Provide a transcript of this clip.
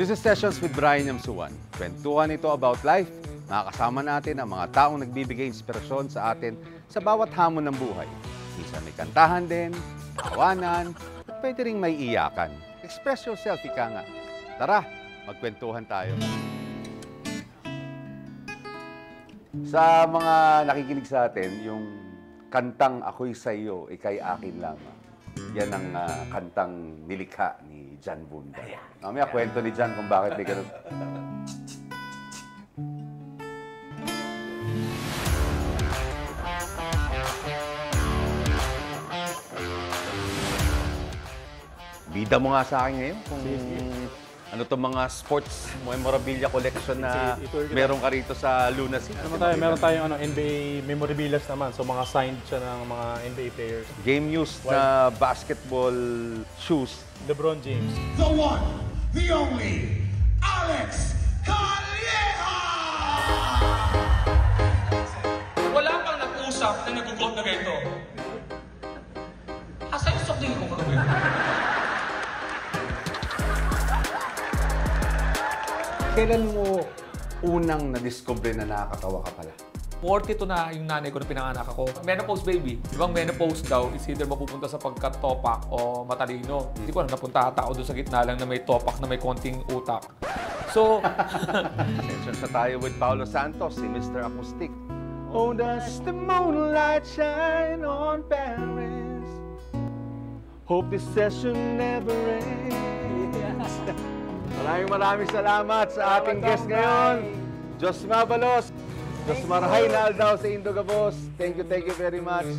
This is Sessions with Brian Yamsuan. Kwentuhan ito about life. Makakasama natin ang mga taong nagbibigay inspirasyon sa atin sa bawat hamon ng buhay. Minsan may kantahan din, tawanan, at pwede ring may iyakan. Express yourself, ika nga. Tara, magkwentuhan tayo. Sa mga nakikinig sa atin, yung kantang Ako'y Sa'yo, Ika'y Akin Lamang. Yan ang kantang nilikha ni John Bunda. Mamaya kwento ni John kung bakit may ganun. Bida mo nga sa akin ngayon kung ano to mga sports memorabilia collection na meron ka rito sa Lunacy. Meron tayong NBA memorabilia naman. So mga signed siya ng mga NBA players. Game used na basketball shoes. LeBron James. The one, the only, Alex Calleja! Wala pang nag-usap na nag-gold na ganito. Asa yung sok din ko kagabi? Kailan mo unang na-discover na nakakatawa ka pala? 42 na yung nanay ko na pinanganak ako. Menopause baby. Ibang menopause daw is either mapupunta sa pagka-topak o matalino. Hindi ko alam, napunta ata ako doon sa gitna lang na may topak na may konting utak. So, Sessions na tayo with Paulo Santos, si Mr. Acoustic. Oh, does the moonlight shine on Paris? Hope this session never ends. Maraming salamat sa ating guest ngayon. Jos Mabalos, Jos Marhainal daw sa Indogabos. Thank you very much.